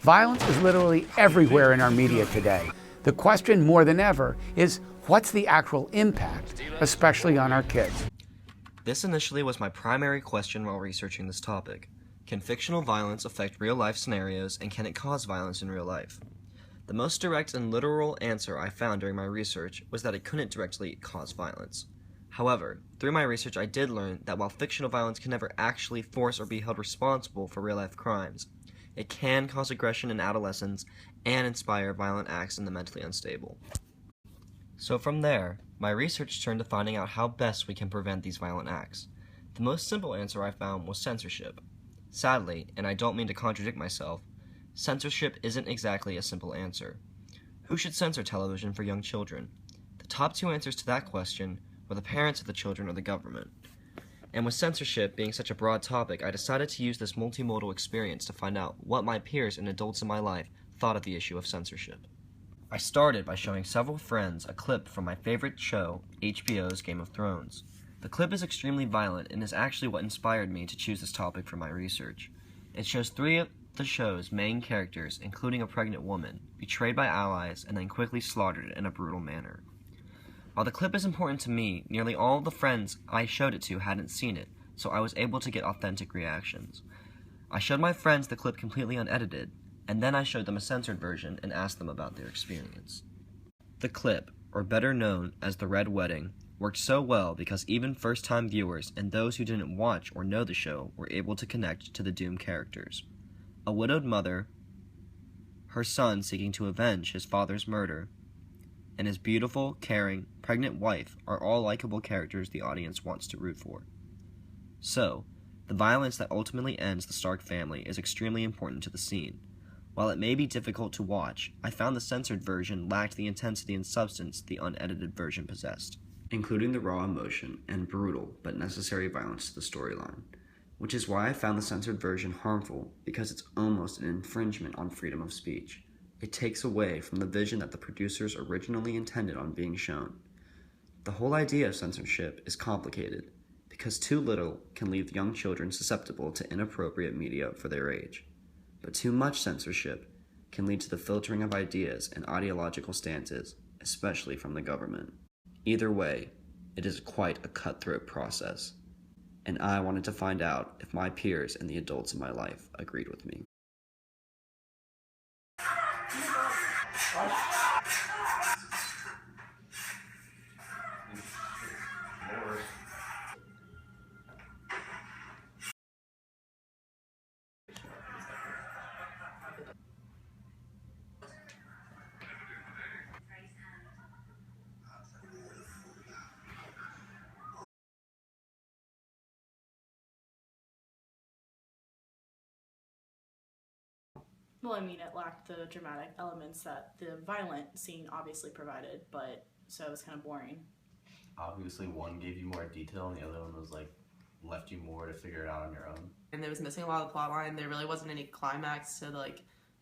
Violence is literally everywhere in our media today. The question more than ever is, what's the actual impact, especially on our kids? This initially was my primary question while researching this topic. Can fictional violence affect real-life scenarios, and can it cause violence in real life? The most direct and literal answer I found during my research was that it couldn't directly cause violence. However, through my research I did learn that while fictional violence can never actually force or be held responsible for real-life crimes, it can cause aggression in adolescents and inspire violent acts in the mentally unstable. So from there, my research turned to finding out how best we can prevent these violent acts. The most simple answer I found was censorship. Sadly, and I don't mean to contradict myself, censorship isn't exactly a simple answer. Who should censor television for young children? The top two answers to that question were the parents of the children or the government. And with censorship being such a broad topic, I decided to use this multimodal experience to find out what my peers and adults in my life thought of the issue of censorship. I started by showing several friends a clip from my favorite show, HBO's Game of Thrones. The clip is extremely violent and is actually what inspired me to choose this topic for my research. It shows three of the show's main characters, including a pregnant woman, betrayed by allies and then quickly slaughtered in a brutal manner. While the clip is important to me, nearly all of the friends I showed it to hadn't seen it, so I was able to get authentic reactions. I showed my friends the clip completely unedited, and then I showed them a censored version and asked them about their experience. The clip, or better known as the Red Wedding, worked so well because even first-time viewers and those who didn't watch or know the show were able to connect to the doomed characters. A widowed mother, her son seeking to avenge his father's murder, and his beautiful, caring, pregnant wife are all likable characters the audience wants to root for. So, the violence that ultimately ends the Stark family is extremely important to the scene. While it may be difficult to watch, I found the censored version lacked the intensity and substance the unedited version possessed, including the raw emotion and brutal but necessary violence to the storyline, which is why I found the censored version harmful, because it's almost an infringement on freedom of speech. It takes away from the vision that the producers originally intended on being shown. The whole idea of censorship is complicated, because too little can leave young children susceptible to inappropriate media for their age. But too much censorship can lead to the filtering of ideas and ideological stances, especially from the government. Either way, it is quite a cutthroat process, and I wanted to find out if my peers and the adults in my life agreed with me. Well, I mean, it lacked the dramatic elements that the violent scene obviously provided, but so it was kind of boring. Obviously, one gave you more detail, and the other one was like left you more to figure it out on your own. And there was missing a lot of the plot line. There really wasn't any climax to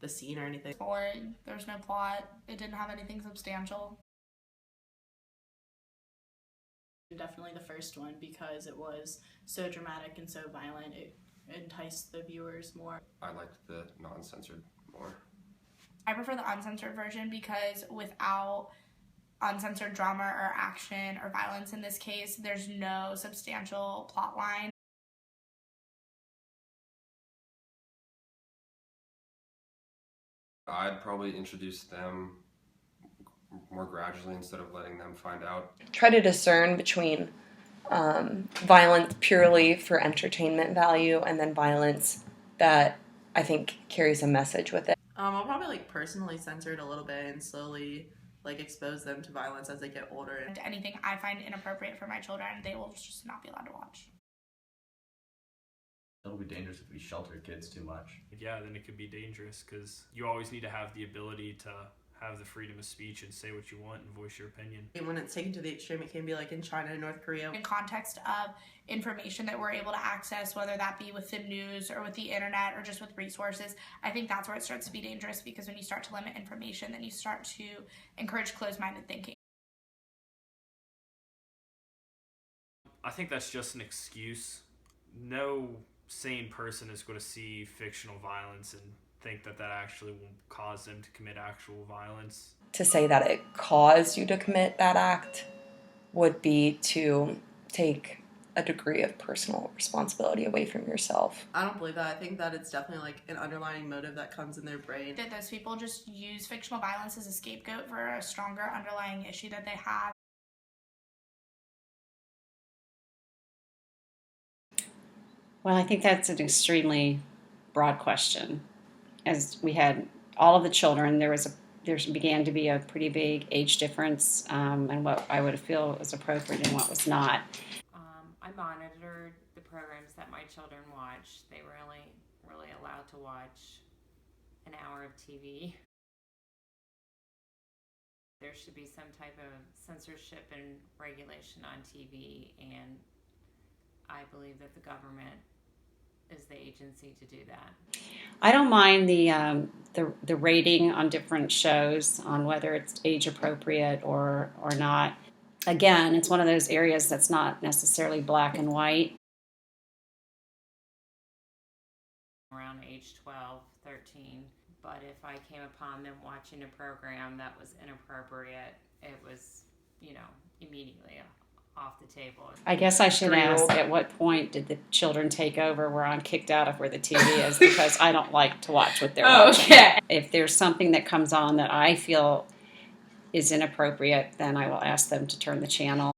the scene or anything. Boring. There was no plot. It didn't have anything substantial. Definitely the first one, because it was so dramatic and so violent. It enticed the viewers more. I liked the non-censored more. I prefer the uncensored version because without uncensored drama or action or violence in this case, there's no substantial plot line. I'd probably introduce them more gradually instead of letting them find out. Try to discern between violence purely for entertainment value and then violence that I think carries a message with it. I'll probably personally censor it a little bit and slowly expose them to violence as they get older. And anything I find inappropriate for my children, they will just not be allowed to watch. It'll be dangerous if we shelter kids too much. Yeah, then it could be dangerous because you always need to have the ability to have the freedom of speech and say what you want and voice your opinion. And when it's taken to the extreme, it can be like in China and North Korea. In context of information that we're able to access, whether that be with the news or with the internet or just with resources, I think that's where it starts to be dangerous, because when you start to limit information, then you start to encourage closed-minded thinking. I think that's just an excuse. No sane person is going to see fictional violence and think that that actually will cause them to commit actual violence. To say that it caused you to commit that act would be to take a degree of personal responsibility away from yourself. I don't believe that. I think that it's definitely like an underlying motive that comes in their brain. That those people just use fictional violence as a scapegoat for a stronger underlying issue that they have. Well, I think that's an extremely broad question. As we had all of the children, there began to be a pretty big age difference, and what I would feel was appropriate and what was not. I monitored the programs that my children watched. They were only really allowed to watch an hour of TV. There should be some type of censorship and regulation on TV, and I believe that the government is the agency to do that. I don't mind the rating on different shows on whether it's age appropriate or not. Again, it's one of those areas that's not necessarily black and white. Around age 12, 13, but if I came upon them watching a program that was inappropriate, it was, immediately off the table. I guess I should ask, at what point did the children take over where I'm kicked out of where the TV is, because I don't like to watch what they're watching. Okay. If there's something that comes on that I feel is inappropriate, then I will ask them to turn the channel.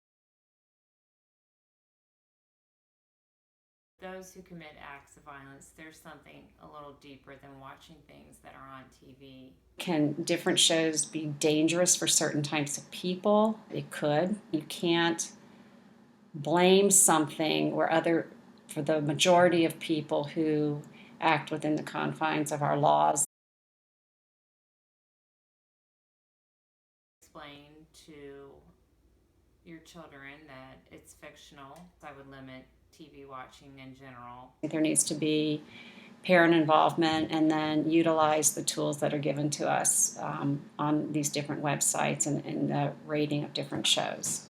Those who commit acts of violence, there's something a little deeper than watching things that are on TV. Can different shows be dangerous for certain types of people? It could. You can't blame something for the majority of people who act within the confines of our laws. Explain to your children that it's fictional. I would limit TV watching in general. There needs to be parent involvement, and then utilize the tools that are given to us on these different websites and the rating of different shows.